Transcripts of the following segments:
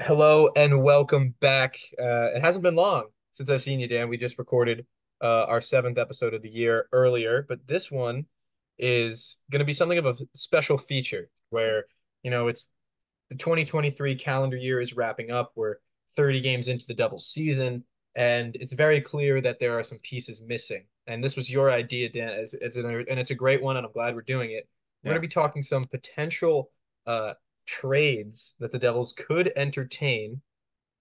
Hello and welcome back. It hasn't been long since I've seen you, Dan. We just recorded our seventh episode of the year earlier, but this one is going to be something of a special feature where, it's the 2023 calendar year is wrapping up. We're 30 games into the Devils season, and it's very clear that there are some pieces missing. And this was your idea, Dan, and it's a great one, and I'm glad we're doing it. We're Yeah. going to be talking some potential uh, trades that the Devils could entertain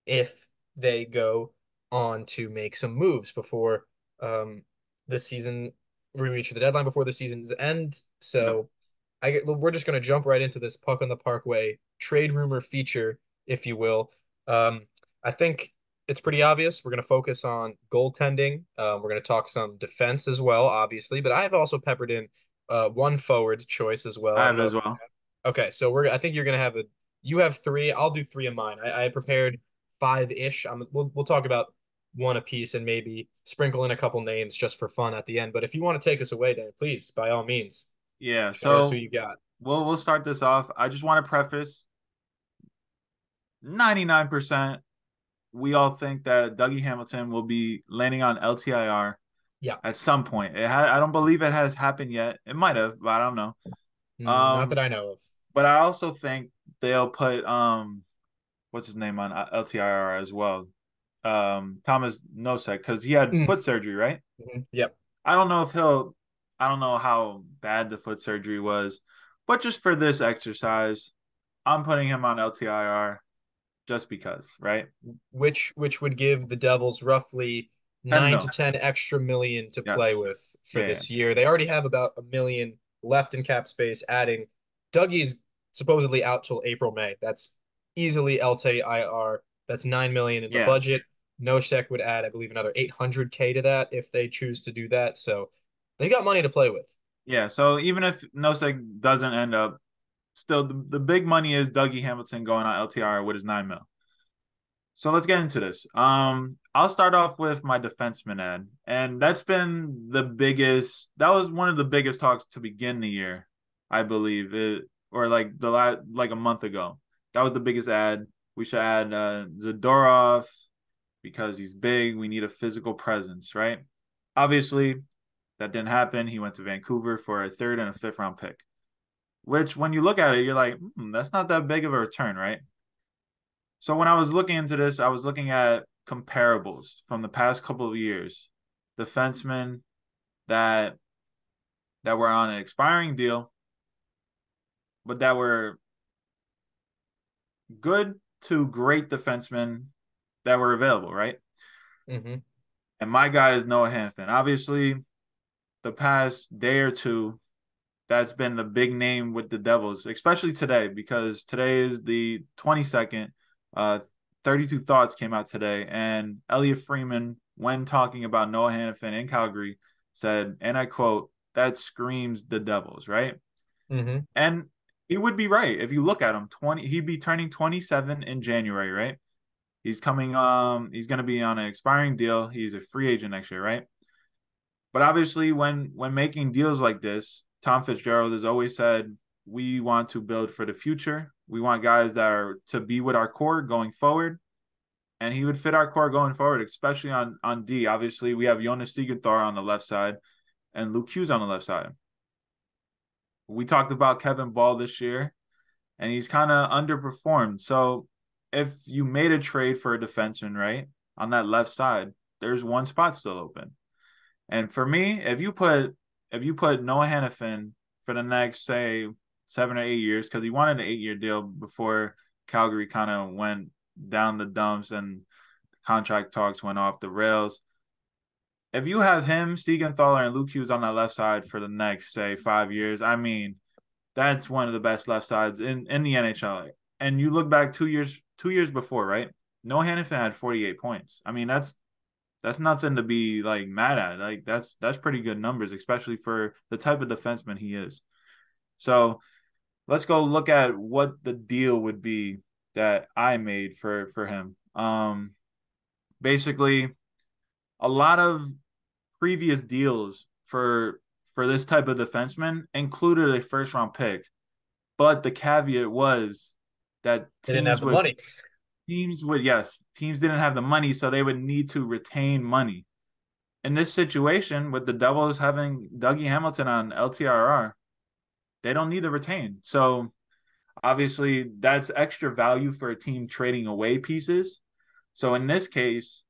if they go on to make some moves before um, the season we reach the deadline before the season's end. Yep. So we're just going to jump right into this puck on the parkway trade rumor feature, if you will. Um, I think it's pretty obvious. We're going to focus on goaltending. We're going to talk some defense as well, obviously, but I have also peppered in one forward choice as well. I I don't have know as if well. Okay, so I think you're gonna have you have three. I'll do three of mine. I prepared five-ish. We'll talk about one apiece and maybe sprinkle in a couple names just for fun at the end. But if you want to take us away, Dan, please, by all means, Yeah. show us who So you got. we'll start this off. I just want to preface 99% we all think that Dougie Hamilton will be landing on LTIR Yeah, at some point. I don't believe it has happened yet. It might have, but I don't know. not that Um, I know of. but I also think they'll put what's his name on LTIR as well. Thomas Nosek because he had Mm, foot surgery, right? Yep. I don't know if he'll. I don't know how bad the foot surgery was, but just for this exercise, I'm putting him on LTIR just because, right? Which would give the Devils roughly 10 nine mil. to 10 extra million to play Yes. with for Yeah. this year. They already have about a million left in cap space, adding Dougie's supposedly out till April, May. That's easily LTIR. That's 9 million in the Yeah. budget. Nosek would add, I believe, another 800K to that if they choose to do that. So they got money to play with. Yeah. So even if Nosek doesn't end up, still the big money is Dougie Hamilton going on LTIR with his 9 mil. So let's get into this. I'll start off with my defenseman ad, and that's been the biggest. That was one of the biggest talks to begin the year, I believe, or like like a month ago. That was the biggest ad. We should add Zadorov because he's big. We need a physical presence, right? Obviously, that didn't happen. He went to Vancouver for a third and a fifth round pick. Which, when you look at it, you're like, that's not that big of a return, right? So when I was looking into this, I was looking at comparables from the past couple of years. Defensemen that that were on an expiring deal, but that were good to great defensemen that were available, right? Mm-hmm. And my guy is Noah Hanifin. Obviously, the past day or two, that's been the big name with the Devils, especially today, because today is the 22nd. 32 Thoughts came out today, and Elliot Freeman, when talking about Noah Hanifin in Calgary, said, and I quote, that screams the Devils, right? Mm-hmm. And he would be right. If you look at him, he'd be turning 27 in January, right? He's gonna be on an expiring deal. He's a free agent next year, right? But obviously, when making deals like this, Tom Fitzgerald has always said we want to build for the future. We want guys that are to be with our core going forward, and he would fit our core going forward, especially on D. Obviously, we have Jonas Siegenthaler on the left side and Luke Hughes on the left side. We talked about Kevin Ball this year, and he's kind of underperformed. So if you made a trade for a defenseman, right, on that left side, there's one spot still open. And for me, if you put Noah Hannafin for the next say 7 or 8 years, because he wanted an 8-year deal before Calgary kind of went down the dumps and contract talks went off the rails. If you have him, Siegenthaler, and Luke Hughes on that left side for the next say 5 years, I mean, that's one of the best left sides in the NHL. And you look back 2 years before, right? Noah Hannafin had 48 points. I mean, that's nothing to be like mad at. Like that's pretty good numbers, especially for the type of defenseman he is. So let's go look at what the deal would be that I made for him. Basically, a lot of previous deals for this type of defenseman included a first round pick, but the caveat was that They didn't have teams the would money. teams didn't have the money, so they would need to retain money. In this situation, with the Devils having Dougie Hamilton on LTRR, they don't need to retain. So obviously, that's extra value for a team trading away pieces. So in this case,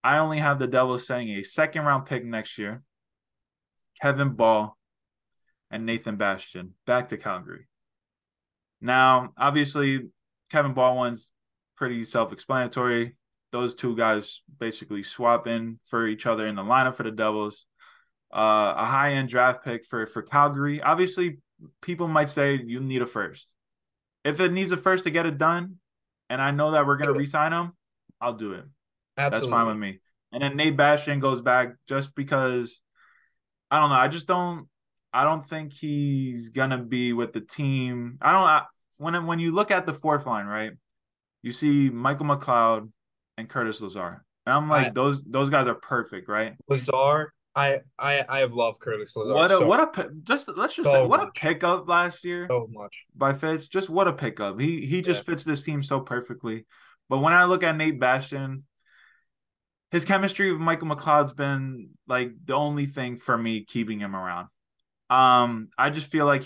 I only have the Devils saying a second round pick next year, Kevin Ball, and Nathan Bastian back to Calgary. Now, obviously, Kevin Baldwin's pretty self-explanatory. Those two guys basically swap in for each other in the lineup for the Devils. A high-end draft pick for Calgary. Obviously, people might say you need a first. If it needs a first to get it done, and I know that we're going to re-sign him, I'll do it. That's fine with Absolutely. me. And then Nate Bastian goes back just because I don't know. I don't think he's gonna be with the team. I don't. When you look at the fourth line, right? You see Michael McLeod and Curtis Lazar, and I'm I like, those guys are perfect, right? Lazar, I have loved Curtis Lazar so Just let's just say so what a much, pickup last year so much. by Fitz. Just what a pickup. He Yeah. just fits this team so perfectly. But when I look at Nate Bastian, his chemistry with Michael McLeod's been like the only thing for me keeping him around. I just feel like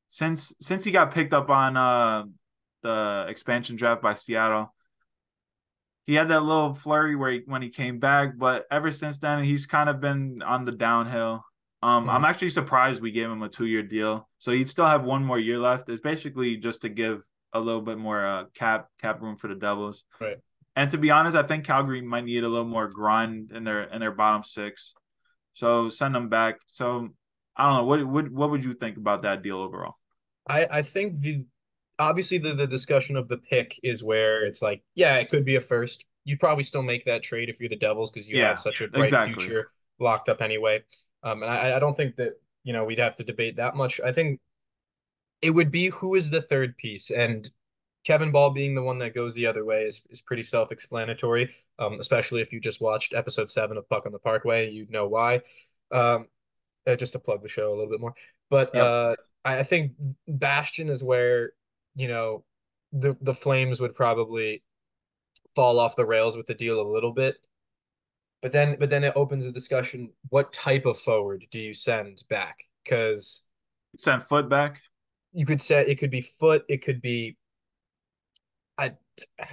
since he got picked up on the expansion draft by Seattle, he had that little flurry when he came back, but ever since then he's kind of been on the downhill. I'm Mhm. actually surprised we gave him a 2-year deal, so he'd still have one more year left. It's basically just to give a little bit more cap room for the Devils. Right. And to be honest, I think Calgary might need a little more grind in their bottom six. So send them back. So I don't know. What would you think about that deal overall? I think the obviously the discussion of the pick is where it's like, yeah, it could be a first. You'd probably still make that trade if you're the Devils because you have Yeah, such a bright exactly. future locked up anyway. And I don't think that, we'd have to debate that much. I think it would be who is the third piece, and Kevin Ball being the one that goes the other way is pretty self-explanatory. Especially if you just watched episode 7 of Puck on the Parkway, you'd know why. Um, just to plug the show a little bit more. But Yep. I think Bastion is where, you know, the Flames would probably fall off the rails with the deal a little bit. But then it opens the discussion, what type of forward do you send back? Because Send Foot back. you could say it could be Foot, it could be I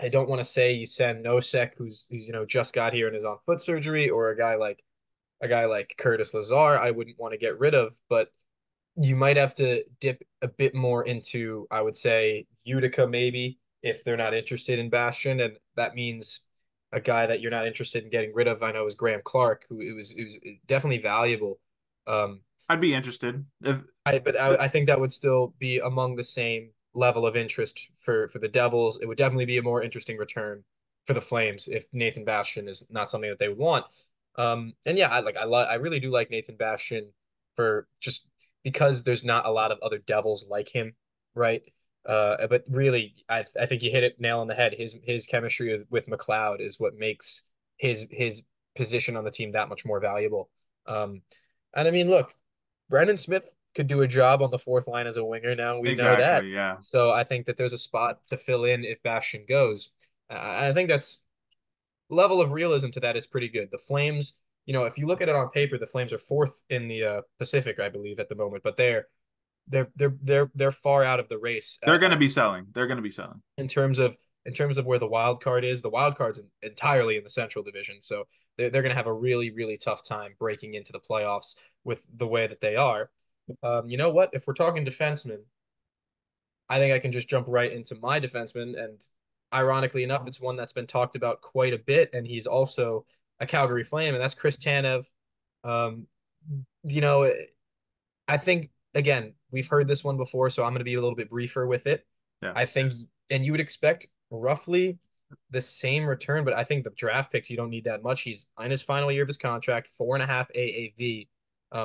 I don't want to say you send Nosek who's just got here and is on foot surgery, or a guy like Curtis Lazar I wouldn't want to get rid of, but you might have to dip a bit more into, I would say, Utica maybe, if they're not interested in Bastion, and that means a guy that you're not interested in getting rid of. I know is Graham Clark, who it was definitely valuable. Um, I'd be interested if but I think that would still be among the same level of interest for the Devils. It would definitely be a more interesting return for the Flames if Nathan Bastian is not something that they would want. And yeah, I really do like Nathan Bastian for just because there's not a lot of other Devils like him, right? But really, I think you hit it nail on the head. His chemistry with McLeod is what makes his position on the team that much more valuable. And I mean, look, Brendan Smith could do a job on the fourth line as a winger now. We know that. exactly, yeah. So I think that there's a spot to fill in if Bastian goes. I think that's level of realism to that is pretty good. The Flames, if you look at it on paper, the Flames are fourth in the Pacific, I believe, at the moment, but they're far out of the race They're gonna be selling. They're gonna be selling. in terms of where the wild card is. The wild card's entirely in the Central Division, so they're going to have a really really tough time breaking into the playoffs with the way that they are. You know what? If we're talking defensemen, I think I can just jump right into my defenseman, and ironically enough, it's one that's been talked about quite a bit, and he's also a Calgary Flame, and that's Chris Tanev. Um, you know, I think again, we've heard this one before, so I'm going to be a little bit briefer with it. Yeah, I think, and you would expect roughly the same return, but I think the draft picks you don't need that much. He's in his final year of his contract, 4.5 AAV.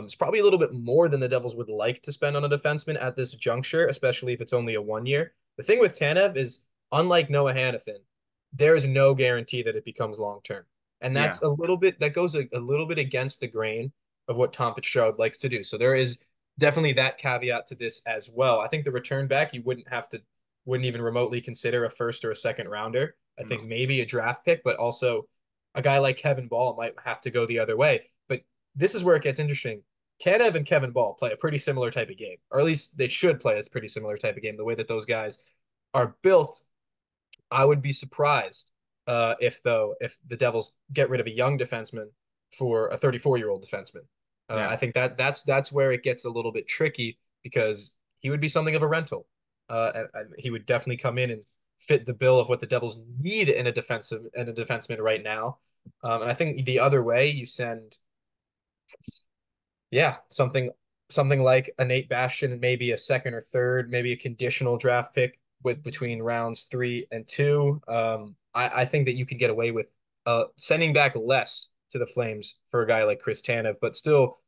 It's probably a little bit more than the Devils would like to spend on a defenseman at this juncture, especially if it's only a 1 year. The thing with Tanev is, unlike Noah Hannafin, there is no guarantee that it becomes long term, and yeah. that goes a little bit against the grain of what Tom Fitzgerald likes to do. So there is definitely that caveat to this as well. I think the return back, you wouldn't even remotely consider a first or a second rounder. I think No. maybe a draft pick, but also a guy like Kevin Ball might have to go the other way. But this is where it gets interesting. Tanev and Kevin Ball play a pretty similar type of game, or at least they should play a pretty similar type of game. The way that those guys are built, I would be surprised if the Devils get rid of a young defenseman for a 34-year-old defenseman. Yeah. I think that's where it gets a little bit tricky because he would be something of a rental. And he would definitely come in and fit the bill of what the Devils need in a defenseman right now. And I think the other way you send, yeah, something like a Nate Bastian and maybe a second or third, maybe a conditional draft pick with between rounds 3 and 2. I think that you could get away with sending back less to the Flames for a guy like Chris Tanev, but still,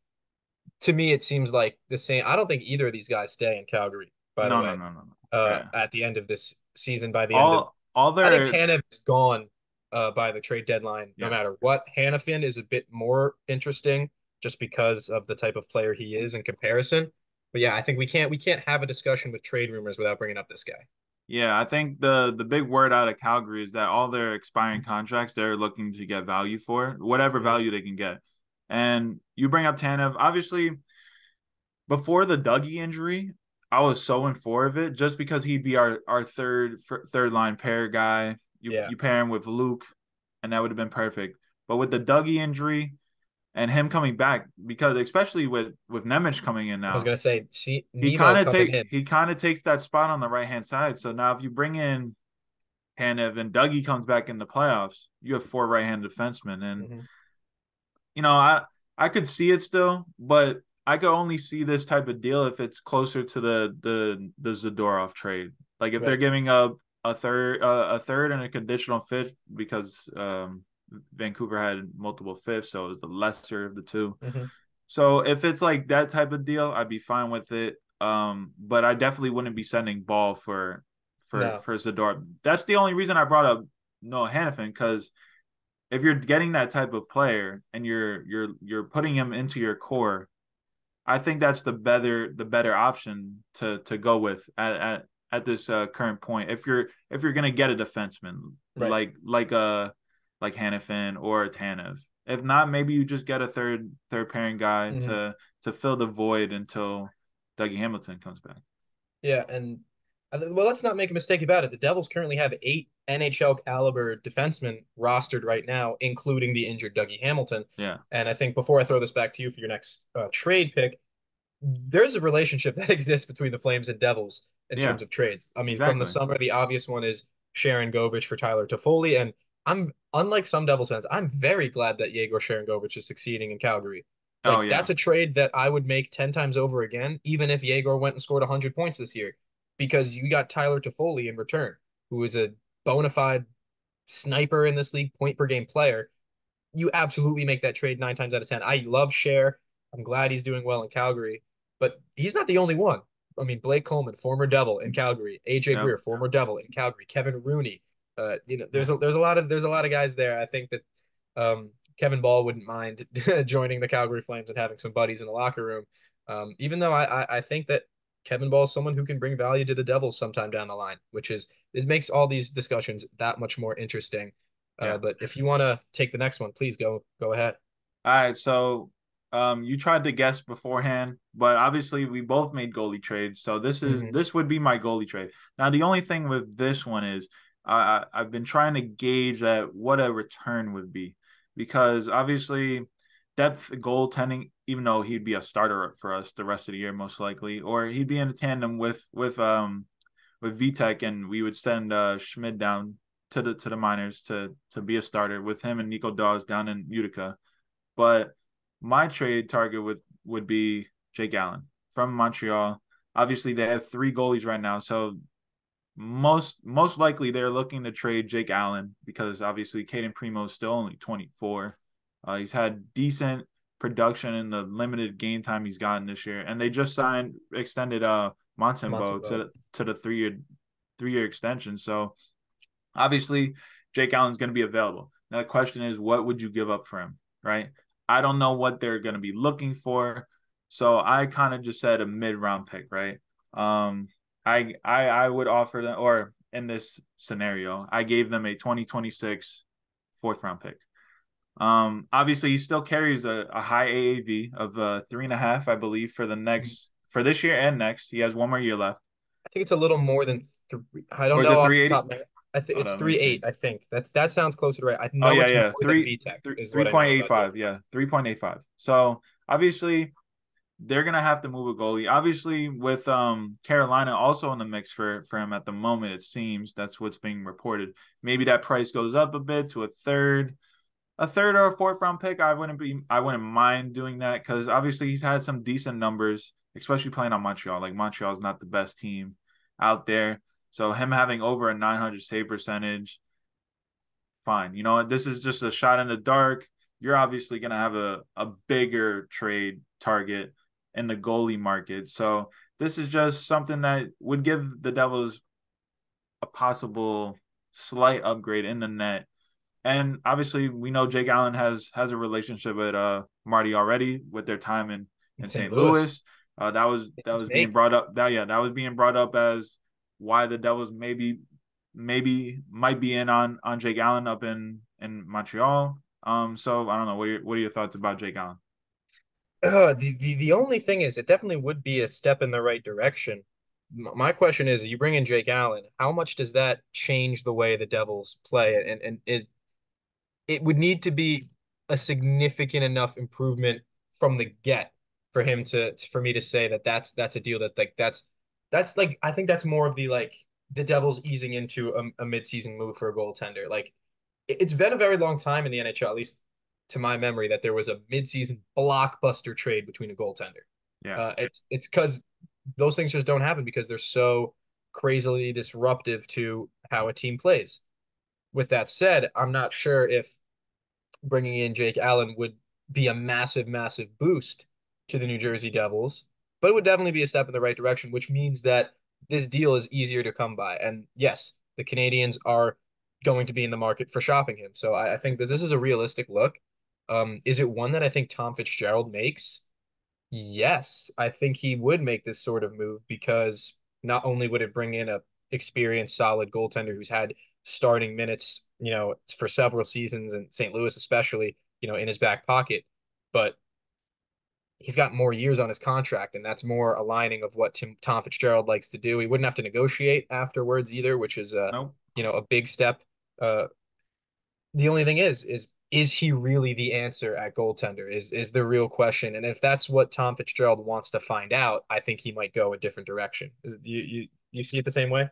to me, it seems like the same. I don't think either of these guys stay in Calgary, by the No, no, way, no, no, no. Yeah. at the end of this season, by the end of, All I think their Tanev is gone by the trade deadline, no yeah. matter what. Hanifin is a bit more interesting just because of the type of player he is in comparison. But yeah, I think we can't have a discussion with trade rumors without bringing up this guy. Yeah, I think the big word out of Calgary is that all their expiring contracts they're looking to get value for, whatever Mhm. value they can get. And you bring up Tanev, obviously before the Dougie injury, I was so in for of it just because he'd be our third line pair guy. Yeah, You pair him with Luke, and that would have been perfect. But with the Dougie injury and him coming back, because especially with Nemec coming in I was now, gonna say, see Nemo coming in. he kind of takes that spot on the right hand side. So now if you bring in Tanev and Dougie comes back in the playoffs, you have four right hand defensemen, and Mhm. you know I could see it still, but I could only see this type of deal if it's closer to the Zadorov trade. Like if they're Right. giving up a third and a conditional fifth because Vancouver had multiple fifths, so it was the lesser of the two. Hmm. So if it's like that type of deal, I'd be fine with it. But I definitely wouldn't be sending Ball No. for Zadorov. That's the only reason I brought up Noah Hannafin, because if you're getting that type of player and you're putting him into your core, I think that's the better option to go with at this current point. If you're gonna get a defenseman Right. like Hannafin or Tanev. If not, maybe you just get a third pairing guy Hmm. to fill the void until Dougie Hamilton comes back. Yeah, and well, let's not make a mistake about it. The Devils currently have 8 NHL caliber defensemen rostered right now, including the injured Dougie Hamilton. Yeah. And I think before I throw this back to you for your next trade pick, there's a relationship that exists between the Flames and Devils in Yeah. terms of trades. I mean, from the Exactly. summer, the obvious one is Sharon Govich for Tyler Toffoli, and I'm unlike some Devils fans, I'm very glad that Yegor Sharon Govich is succeeding in Calgary. Oh Like yeah. that's a trade that I would make 10 times over again, even if Yegor went and scored 100 points this year, because you got Tyler Toffoli in return, who is a bona fide sniper in this league, point per game player. You absolutely make that trade 9 times out of 10. I love Share. I'm glad he's doing well in Calgary, but he's not the only one. I mean, Blake Coleman, former Devil in Calgary, AJ Yep. Greer, former Devil in Calgary, Kevin Rooney. Yeah. There's a lot of guys there. I think that Kevin Ball wouldn't mind joining the Calgary Flames and having some buddies in the locker room. Even though I think that Kevin Ball is someone who can bring value to the Devils sometime down the line, which is it makes all these discussions that much more interesting. Yeah. But if you want to take the next one, please go ahead. All right, so you tried to guess beforehand, but obviously we both made goalie trades, so Hmm. this would be my goalie trade. Now the only thing with this one is I've been trying to gauge at what a return would be, because obviously depth goaltending, even though he'd be a starter for us the rest of the year most likely, or he'd be in a tandem with Vitek, and we would send Schmid down to the minors to be a starter with him and Nico Dawes down in Utica. But my trade target would be Jake Allen from Montreal. Obviously, they have three goalies right now, so most likely they're looking to trade Jake Allen because obviously Caden Primo is still only 24. He's had decent production in the limited game time he's gotten this year, and they just extended Montembeau Montembeau. to the three year extension. So obviously Jake Allen's going to be available. Now the question is, what would you give up for him, right? I don't know what they're going to be looking for, so I kind of just said a mid round pick, right? I would offer them, or in this scenario. I gave them a 2026 fourth round pick. Obviously he still carries a high AAV of 3.5, I believe, for this year and next. He has one more year left. I think it's a little more than three. I don't Or is know it off the 380? top of my head. I think Hold it's on, let me three see. eight. I think that sounds closer to right. I Oh know yeah, it's more yeah. than Three VTech three is what three I know point eight about Dylan. five. Yeah, 3.85. So obviously they're gonna have to move a goalie. Obviously, with Carolina also in the mix for him at the moment, it seems that's what's being reported. Maybe that price goes up a bit to a third or a fourth round pick. I wouldn't mind doing that because obviously he's had some decent numbers, especially playing on Montreal. Like Montreal's not the best team out there, so him having over a 900 save percentage, fine. You know what? This is just a shot in the dark. You're obviously going to have a bigger trade target in the goalie market. So this is just something that would give the Devils a possible slight upgrade in the net. And obviously, we know Jake Allen has a relationship with Marty already with their time in St. St. Louis. Louis. That was being Jake. brought up. That was being brought up as why the Devils maybe might be in on Jake Allen up in Montreal. So I don't know. What are your thoughts about Jake Allen? The only thing is, it definitely would be a step in the right direction. My question is, you bring in Jake Allen, how much does that change the way the Devils play? And it would need to be a significant enough improvement from the get for him for me to say that that's a deal that like that's like I think that's more of the like the Devils easing into a midseason move for a goaltender. Like it's been a very long time in the NHL, at least to my memory, that there was a midseason blockbuster trade between a goaltender. Yeah. It's because those things just don't happen because they're so crazily disruptive to how a team plays. With that said, I'm not sure if bringing in Jake Allen would be a massive, massive boost to the New Jersey Devils, but it would definitely be a step in the right direction, which means that this deal is easier to come by. And yes, the Canadians are going to be in the market for shopping him. So I think that this is a realistic look. Is it one that I think Tom Fitzgerald makes? Yes, I think he would make this sort of move because not only would it bring in a experienced, solid goaltender who's had starting minutes, for several seasons in St. Louis, especially, in his back pocket, but he's got more years on his contract, and that's more aligning of what Tom Fitzgerald likes to do. He wouldn't have to negotiate afterwards either, which is Nope. a big step. Uh, the only thing is he really the answer at goaltender is the real question. And if that's what Tom Fitzgerald wants to find out, I think he might go a different direction. You see it the same way?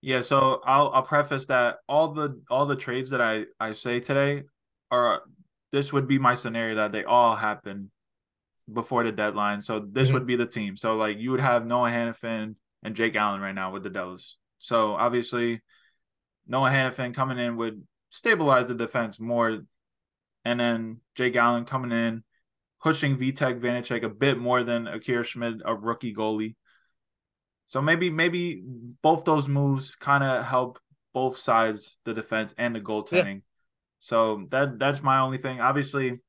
Yeah, so I'll preface that all the trades that I say today are this would be my scenario that they all happen before the deadline. So this Hmm. would be the team. So like you would have Noah Hannafin and Jake Allen right now with the Devils. So obviously Noah Hannafin coming in would stabilize the defense more, and then Jake Allen coming in, pushing Vitek Vanacek a bit more than Akira Schmid, a rookie goalie. So maybe both those moves kind of help both sides, the defense and the Yeah. goaltending. So that's my only thing. Obviously,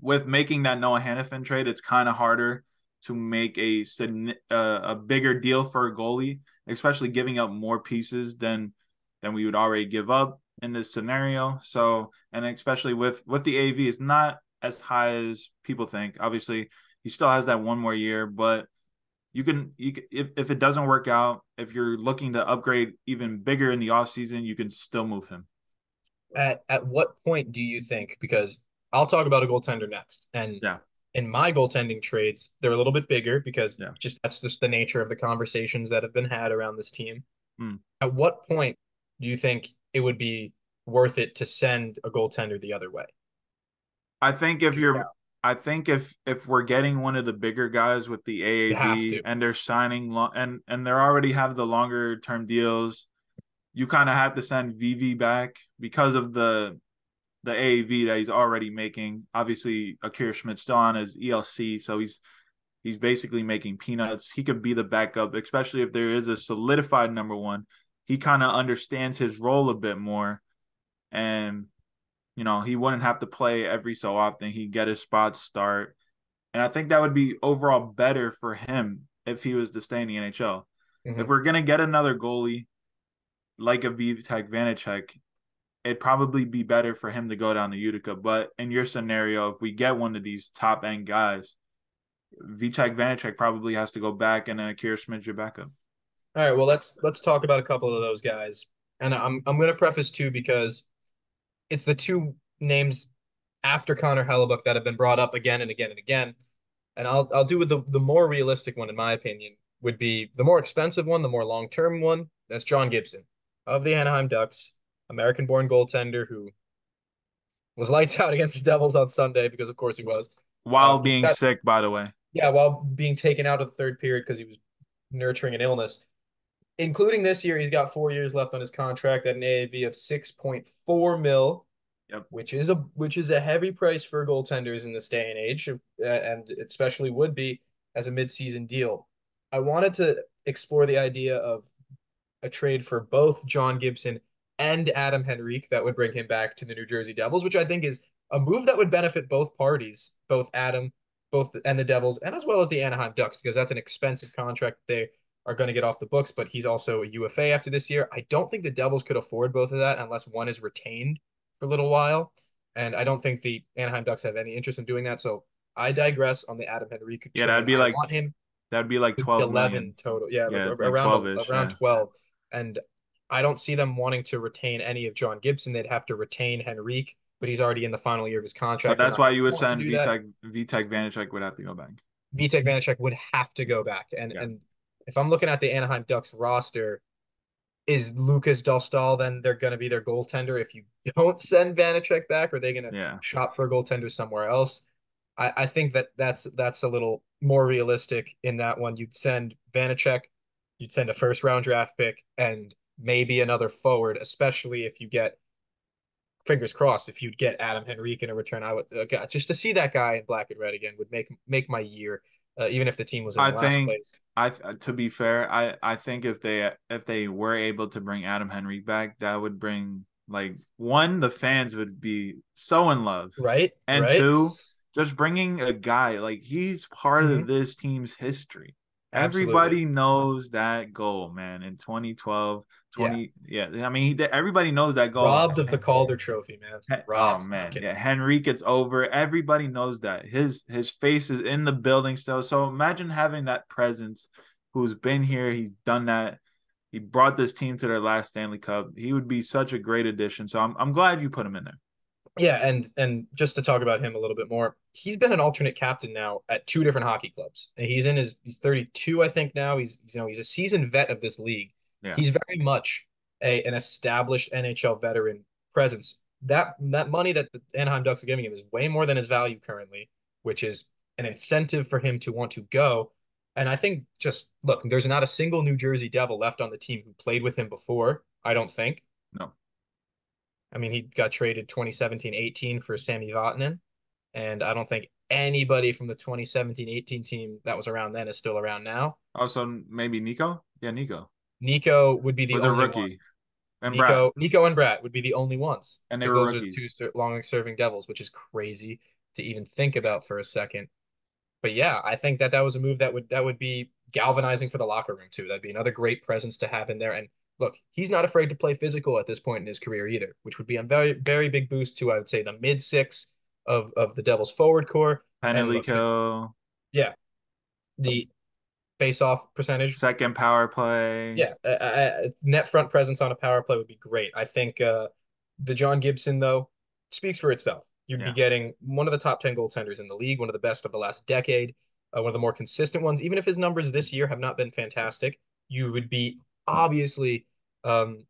with making that Noah Hannafin trade, it's kind of harder to make a bigger deal for a goalie, especially giving up more pieces than we would already give up in this scenario. So, and especially with the AV, it's not as high as people think. Obviously, he still has that one more year, but if it doesn't work out, if you're looking to upgrade even bigger in the offseason, you can still move him. At what point do you think? Because I'll talk about a goaltender next, and Yeah. in my goaltending trades, they're a little bit bigger because Yeah. that's just the nature of the conversations that have been had around this team. Mm. At what point do you think it would be worth it to send a goaltender the other way? I think if you're I think if we're getting one of the bigger guys with the You have AAV to. and they're signing and they already have the longer term deals, you kind of have to send VV back because of the AAV that he's already making. Obviously, Akira Schmidt's still on his ELC, so he's basically making peanuts. He could be the backup, especially if there is a solidified number one. He kind of understands his role a bit more, and he wouldn't have to play every so often. He'd get his spots start, and I think that would be overall better for him if he was to stay in the NHL. If Mhm. we're gonna get another goalie, like a Vitek Vanacek, it'd probably be better for him to go down to Utica. But in your scenario, if we get one of these top end guys, Vitek Vanacek probably has to go back, and Akira Schmid's your backup. All right, well let's talk about a couple of those guys. And I'm gonna preface too because it's the two names after Connor Hellebuck that have been brought up again and again and again. And I'll do with the more realistic one, in my opinion, would be the more expensive one, the more long-term one. That's John Gibson of the Anaheim Ducks, American-born goaltender who was lights out against the Devils on Sunday because of course he was. While He being got sick, by the way. Yeah, while being taken out of the third period because he was nurturing an illness. Including this year, he's got 4 years left on his contract at an AAV of 6.4 mil, Yep. which is a heavy price for goaltenders in this day and age, and especially would be as a midseason deal. I wanted to explore the idea of a trade for both John Gibson and Adam Henrique that would bring him back to the New Jersey Devils, which I think is a move that would benefit both parties, both Adam, and the Devils, and as well as the Anaheim Ducks, because that's an expensive contract they are going to get off the books. But he's also a UFA after this year. I don't think the Devils could afford both of that unless one is retained for a little while, and I don't think the Anaheim Ducks have any interest in doing that. So I digress on the Adam Henrique Yeah, train. I want him that'd be like 12 11 million. total. Yeah, like Yeah, like around 12-ish. around Yeah. 12. And I don't see them wanting to retain any of John Gibson. They'd have to retain Henrique, but he's already in the final year of his So contract. They're that's not why going you to would want to send do that. Vitek Vanacek would have to go back. Vitek Vanacek would have to go back. And Yeah. and if I'm looking at the Anaheim Ducks roster, is Lucas Dostal then they're going to be their goaltender if you don't send Vanacek back? Or are they going to Yeah. shop for a goaltender somewhere else? I think that's a little more realistic in that one. You'd send Vanacek, you'd send a first round draft pick, and maybe another forward, especially if you get fingers crossed if you'd get Adam Henrique in a return. I would just to see that guy in black and red again would make my year, even if the team was in I last think place. to be fair, I think if they were able to bring Adam Henrique back, that would bring like one, the fans would be so in love, Right, and right. two, just bringing a guy like he's part of Hmm. this team's history. Absolutely. Everybody knows that goal, man, in 2012, Yeah. 20. Yeah, I mean, everybody knows that goal. Robbed of the Calder Trophy, man. Oh Robbed. No man, kidding. yeah, Henrique, it's over. Everybody knows that his face is in the building still. So imagine having that presence, who's been here, he's done that. He brought this team to their last Stanley Cup. He would be such a great addition. So I'm glad you put him in there. Yeah, and just to talk about him a little bit more, he's been an alternate captain now at two different hockey clubs. And he's 32, I think now. He's a seasoned vet of this league. Yeah, He's very much an established NHL veteran presence. That money that the Anaheim Ducks are giving him is way more than his value currently, which is an incentive for him to want to go. And I think just look, there's not a single New Jersey Devil left on the team who played with him before, I don't think. no. I mean, he got traded 2017-18 for Sami Vatanen, and I don't think anybody from the 2017-18 team that was around then is still around now. Also, maybe Nico. Yeah, Nico Nico would be the was a only one. rookie, and Brad, Nico and Brad would be the only ones and they because were those are the two rookies. long-serving Devils, which is crazy to even think about for a second. But yeah, I think that was a move that would be galvanizing for the locker room too. That'd be another great presence to have in there. And look, he's not afraid to play physical at this point in his career either, which would be a very very big boost to I would say the mid six of the Devils forward core. And look, Penelico, yeah, the face off percentage, second power play. yeah, net front presence on a power play would be great. I think the John Gibson though speaks for itself. You'd be Yeah, getting one of the top 10 goaltenders in the league, one of the best of the last decade, one of the more consistent ones. Even if his numbers this year have not been fantastic, you would be obviously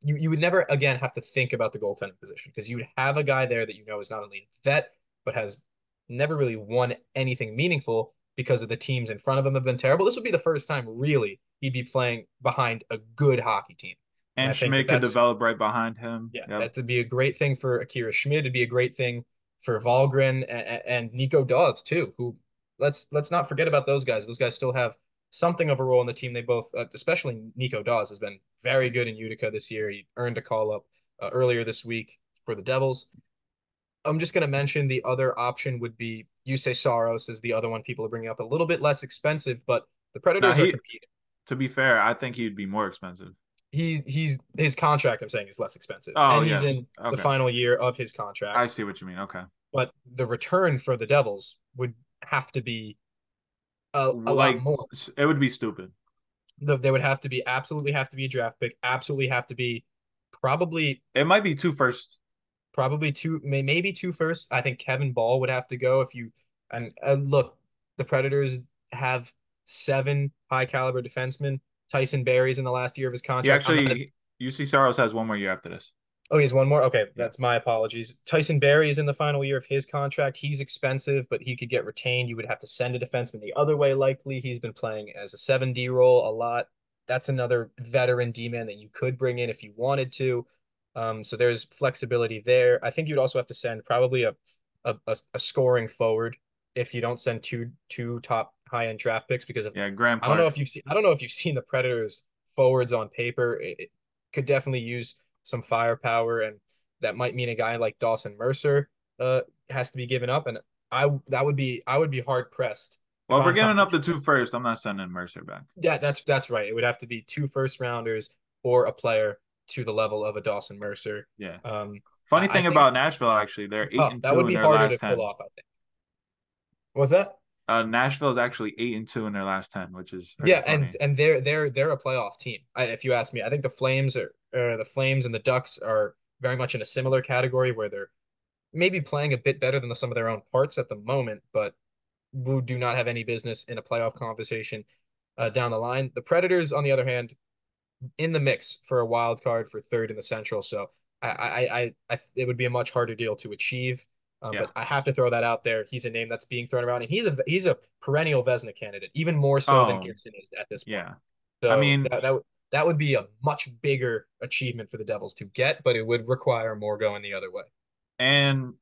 you would never again have to think about the goaltender position because you would have a guy there that you know is not only a vet but has never really won anything meaningful because of the teams in front of him have been terrible. This would be the first time really he'd be playing behind a good hockey team. And I and think that Schmidt could that's develop right behind him. yeah, Yep. that would be a great thing for Akira Schmid. It'd be a great thing for Valgren and Nico Dawes too. Who let's not forget about those guys. Those guys still have something of a role in the team. They both, especially Nico Dawes, has been very good in Utica this year. He earned a call up earlier this week for the Devils. I'm just going to mention the other option would be Yusei Saros is the other one people are bringing up. A little bit less expensive, but the Now Predators are competing. to be fair, I think he'd be more expensive. he's his contract, I'm saying, is less expensive, Oh, and he's yes. in the Okay. final year of his I contract. see what you mean. Okay. But the return for the Devils would have to be a lot Like more. it would be stupid. There would have to be absolutely have to be a draft pick, absolutely have to be probably It might be two first. probably two, maybe two first. I think Kevin Ball would have to go if you and look, the Predators have seven high caliber defensemen. Tyson Barrie's in the last year of his He contract. I'm not. actually UC Saros has one more year after this. Oh, he has one more. Okay, Yeah. that's my apologies. Tyson Barrie is in the final year of his contract. He's expensive, but he could get retained. You would have to send a defenseman the other way, likely. He's been playing as a 7D role a lot. That's another veteran D man that you could bring in if you wanted to. So there's flexibility there. I think you'd also have to send probably a scoring forward if you don't send two top high end draft picks because of Yeah, Graham I don't know Clark. if you've seen I don't know if you've seen the Predators forwards on paper. It could definitely use some firepower, and that might mean a guy like Dawson Mercer has to be given up. And I would be hard pressed Well, if if we're I'm Tom giving up the Fitzgerald. two first, I'm not sending Mercer back. Yeah, that's right. It would have to be two first rounders or a player to the level of a Dawson Mercer. Yeah. Um, Funny I thing think about Nashville, actually, they're eight tough. and That two would in be their harder to last pull 10. off, I think. Was that? Nashville is actually 8 and 2 in their last 10, which is pretty Yeah, and funny. and they're a playoff team. If you ask me, I think the Flames and the Ducks are very much in a similar category where they're maybe playing a bit better than some of their own parts at the moment, but who do not have any business in a playoff conversation down the line. The Predators, on the other hand, in the mix for a wild card for third in the Central. So it would be a much harder deal to achieve. Yeah. But I have to throw that out there. He's a name that's being thrown around, and he's a perennial Vezina candidate, even more so than Oh, Gibson is at this point. yeah. I So mean, that would be a much bigger achievement for the Devils to get, but it would require more going the other way. and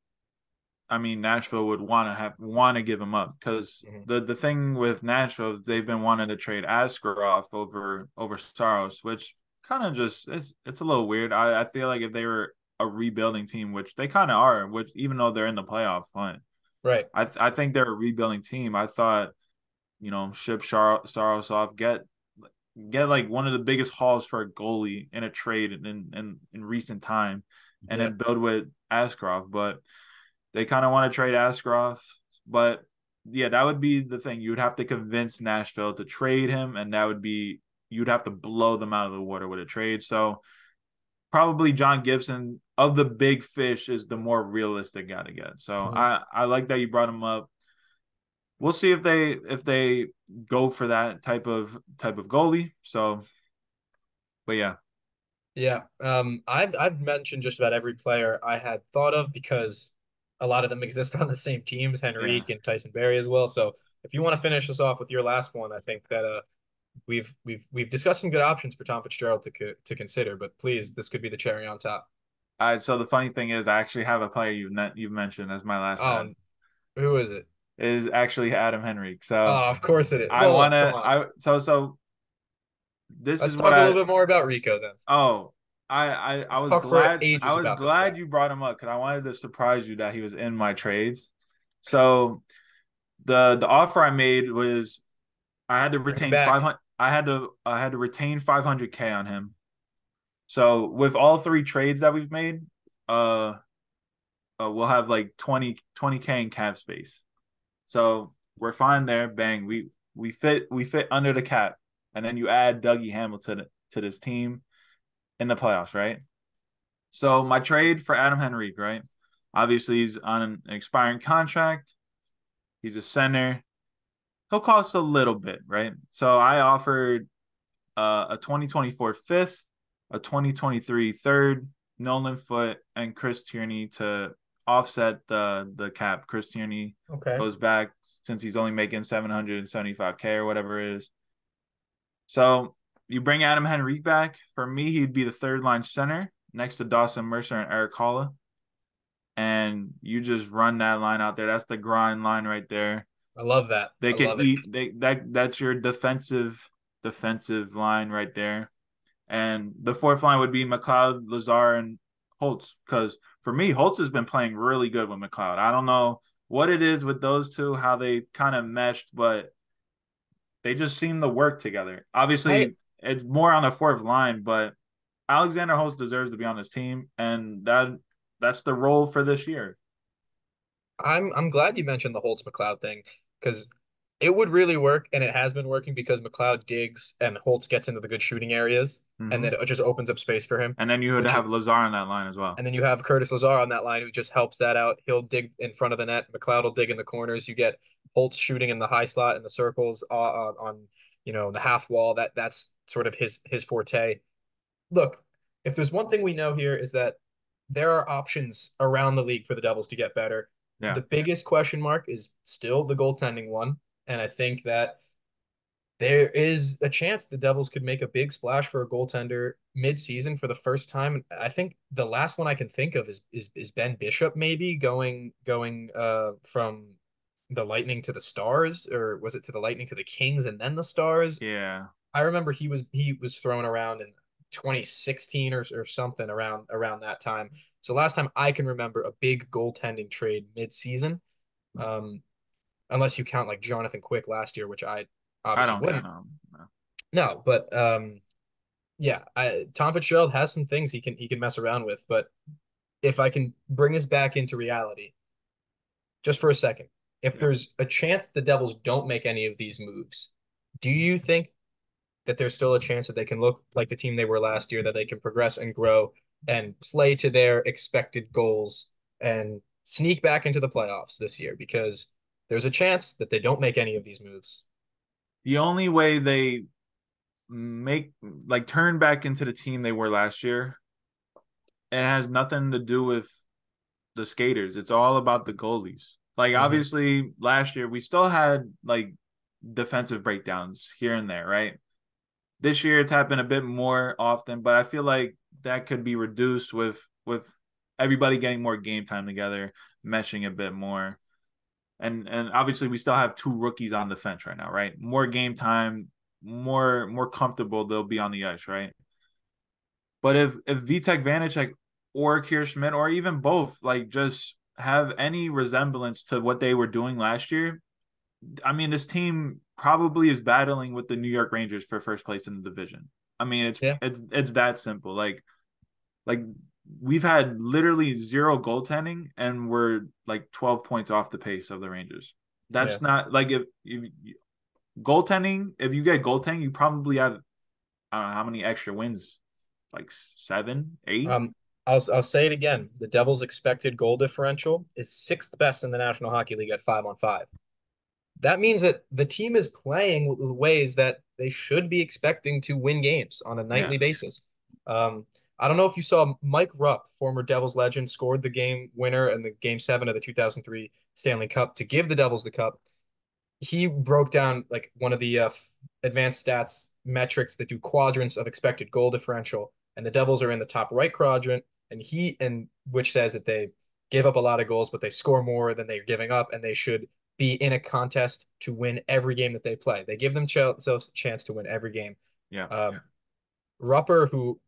I mean, Nashville would want to give him up because Mhm. the thing with Nashville is they've been wanting to trade Askarov over Saros, which kind of just it's a little weird. I feel like if they were a rebuilding team, which they kind of are, which even though they're in the playoff hunt, Right. I think they're a rebuilding team. I thought ship Saros off, get like one of the biggest hauls for a goalie in a trade in recent time, and Yeah. then build with Askarov, but. They kind of want to trade Askarov, but yeah, that would be the thing. You would have to convince Nashville to trade him, and you'd have to blow them out of the water with a trade. So probably John Gibson of the big fish is the more realistic guy to get. So Mhm. I like that you brought him up. We'll see if they go for that type of goalie. So, but yeah, Yeah. I've mentioned just about every player I had thought of because a lot of them exist on the same teams, yeah. Henrique and Tyson Barrie as well. So if you want to finish this off with your last one, I think that we've discussed some good options for Tom Fitzgerald to consider, but please, this could be the cherry on top. All right. So the funny thing is, I actually have a player you've mentioned as my last ad. Oh, who is it? It is actually Adam Henrique. So Oh, of course it is. I Well, look, come wanna on. I so this Let's is what talk a I little bit more about Rico then. oh I Let's was talk for glad I ages was about this guy. glad you brought him up because I wanted to surprise you that he was in my trades. So the offer I made was I had to Bring him retain back. 500 I had to retain 500K on him. So with all three trades that we've made, uh, we'll have like 20K in cap space. So we're fine there. Bang. We fit under the cap. And then you add Dougie Hamilton to this team in the playoffs, right? So my trade for Adam Henrique, right? Obviously, he's on an expiring contract. He's a center. He'll cost a little bit, right? So I offered a 2024 fifth, a 2023 third, Nolan Foote, and Chris Tierney to offset the cap. Chris Tierney Okay. goes back since he's only making 775K or whatever it is. So you bring Adam Henrique back. For me, he'd be the third line center next to Dawson Mercer and Eric Holla. And you just run that line out there. That's the grind line right there. I love that. They I can love it. eat that's your defensive line right there. And the fourth line would be McLeod, Lazar, and Holtz. Because for me, Holtz has been playing really good with McLeod. I don't know what it is with those two, how they kind of meshed, but they just seem to work together. I Obviously, it's more on the fourth line, but Alexander Holtz deserves to be on this team, and that's the role for this year. I'm glad you mentioned the Holtz McLeod thing because it would really work, and it has been working because McLeod digs and Holtz gets into the good shooting areas, and then Mm-hmm. it just opens up space for him, And then you would which have Lazar on that line as well. and then you have Curtis Lazar on that line who just helps that out. He'll dig in front of the net. McLeod will dig in the corners. You get Holtz shooting in the high slot in the circles on the half wall. That's sort of his forte. Look, if there's one thing we know here is that there are options around the league for the Devils to get better. Yeah. The biggest question mark is still the goaltending one, and I think that there is a chance the Devils could make a big splash for a goaltender mid-season for the first time. I think the last one I can think of is Ben Bishop maybe going from the Lightning to the Stars, or was it to the Lightning to the Kings and then the Stars? Yeah. I remember he was thrown around in 2016 or something around that time. So last time I can remember a big goaltending trade mid-season. Um, unless you count like Jonathan Quick last year, which I I obviously don't count wouldn't. him. No. No, but yeah, Tom Fitzgerald has some things he can mess around with, but if I can bring us back into reality just for a second, if Yeah. there's a chance the Devils don't make any of these moves, do you think that there's still a chance that they can look like the team they were last year, that they can progress and grow and play to their expected goals and sneak back into the playoffs this year? Because there's a chance that they don't make any of these moves. The only way they make like turn back into the team they were last year, it has nothing to do with the skaters. It's all about the goalies. Like Mm-hmm. obviously last year we still had like defensive breakdowns here and there, right? This year it's happened a bit more often, but I feel like that could be reduced with everybody getting more game time together, meshing a bit more. And obviously we still have two rookies on defense right now, right? More game time, more comfortable they'll be on the ice, right? But if Vitek Vanacek or Kier Schmidt or even both like just have any resemblance to what they were doing last year, I mean this team probably is battling with the New York Rangers for first place in the division. I mean Yeah, it's that simple. Like we've had literally zero goaltending and we're like 12 points off the pace of the Rangers. yeah. That's not like if goaltending, if you get goaltending, you probably have I don't know how many extra wins, like seven, eight. Um, I'll say it again. The Devils' expected goal differential is sixth best in the National Hockey League at 5-on-5. That means that the team is playing with ways that they should be expecting to win games on a Yeah. nightly basis. I don't know if you saw Mike Rupp, former Devils legend, scored the game winner in the game seven of the 2003 Stanley Cup to give the Devils the cup. He broke down like one of the advanced stats metrics that do quadrants of expected goal differential, and the Devils are in the top right quadrant, and which says that they give up a lot of goals, but they score more than they're giving up, and they should be in a contest to win every game that they play. They give themselves a chance to win every game. Yeah. Um, Rupper, who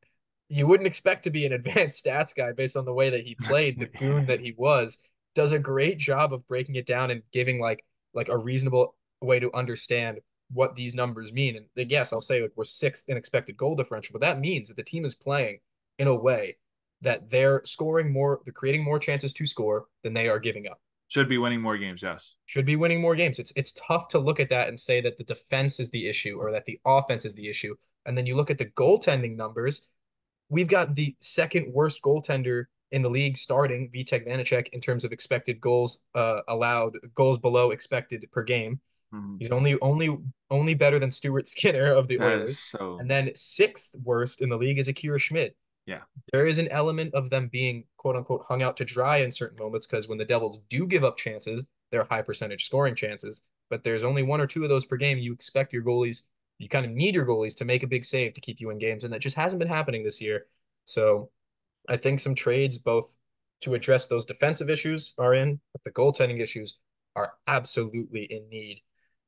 you wouldn't expect to be an advanced stats guy based on the way that he played, the goon that he was, does a great job of breaking it down and giving like a reasonable way to understand what these numbers mean. And yes, I'll say like we're sixth in expected goal differential, but that means that the team is playing in a way that they're creating more chances to score than they are giving up. Should be winning more games, yes. Should be winning more games. It's tough to look at that and say that the defense is the issue or that the offense is the issue. And then you look at the goaltending numbers, we've got the second worst goaltender in the league starting, Vitek Vanacek, in terms of expected goals allowed, goals below expected per game. Mhm. He's only better than Stuart Skinner of the That is Oilers. so And then sixth worst in the league is Akira Schmidt. yeah. There is an element of them being quote unquote hung out to dry in certain moments because when the Devils do give up chances, they're high percentage scoring chances. But there's only one or two of those per game. You expect your goalies, you kind of need your goalies to make a big save to keep you in games, and that just hasn't been happening this year. So I think some trades both to address those defensive issues are in, but the goaltending issues are absolutely in need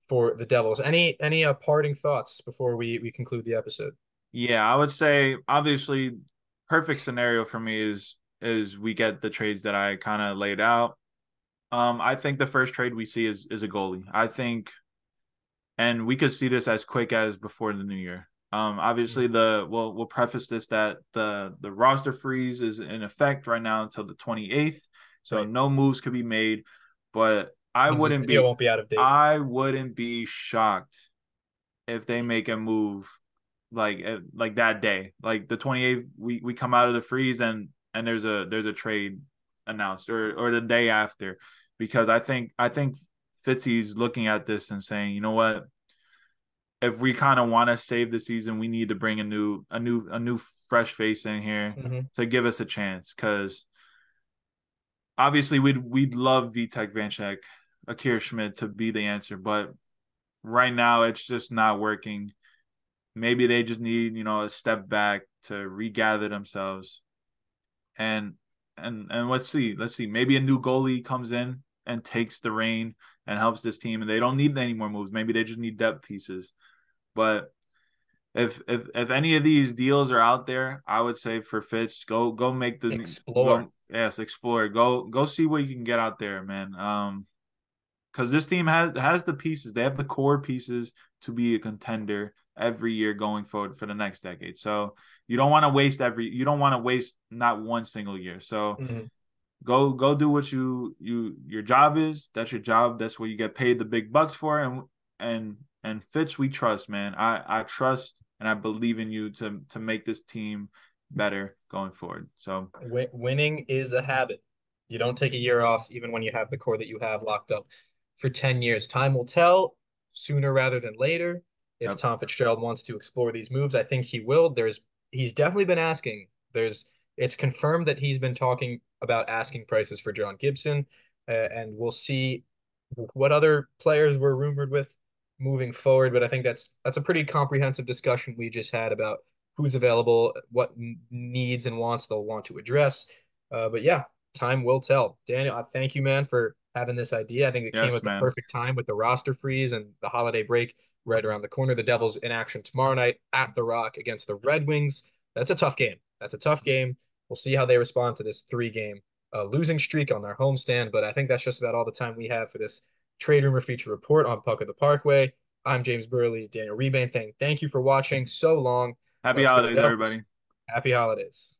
for the Devils. Any parting thoughts before we conclude the episode? Yeah, I would say obviously perfect scenario for me is we get the trades that I kind of laid out. I think the first trade we see is a goalie. I think and we could see this as quick as before the new year. Obviously, we'll preface this that the roster freeze is in effect right now until the 28th, so Right. no moves could be made. But Means this video won't be out of date. I wouldn't be shocked if they make a move like that day, like the 28th. We come out of the freeze and there's a trade announced or the day after, because I think Fitzy's looking at this and saying, you know what, if we kind of want to save the season, we need to bring a new fresh face in here Hmm. to give us a chance. Because obviously we'd love Vitek Vanchek, Akira Schmidt to be the answer, but right now it's just not working. Maybe they just need a step back to regather themselves, and and let's see. Maybe a new goalie comes in and takes the reign and helps this team, and they don't need any more moves. Maybe they just need depth pieces. But if any of these deals are out there, I would say for Fitz, go make the Explore. go yes, explore. Go see what you can get out there, man. Because this team has the pieces. They have the core pieces to be a contender every year going forward for the next decade. So you don't want to waste not one single year. So Hmm. go do what your job is. That's your job. That's what you get paid the big bucks for. And Fitz, we trust, man. I trust and I believe in you to make this team better going forward. So Winning is a habit. You don't take a year off, even when you have the core that you have locked up for 10 years. Time will tell sooner rather than later. If yep, Tom Fitzgerald wants to explore these moves, I think he will. He's definitely been asking. It's confirmed that he's been talking about asking prices for John Gibson, and we'll see what other players we're rumored with moving forward. But I think that's a pretty comprehensive discussion we just had about who's available, what needs and wants they'll want to address. But yeah, time will tell. Daniel, I thank you, man, for having this idea. I think it came yes, at the man. perfect time with the roster freeze and the holiday break right around the corner. The Devils in action tomorrow night at the Rock against the Red Wings. That's a tough game. That's a tough game. We'll see how they respond to this 3 game losing streak on their homestand. But I think that's just about all the time we have for this Trade Rumor Feature Report on Puck of the Parkway. I'm James Burley, Daniel Rebane. Thank you for watching so long. Happy Let's go holidays, Devils. everybody. Happy holidays.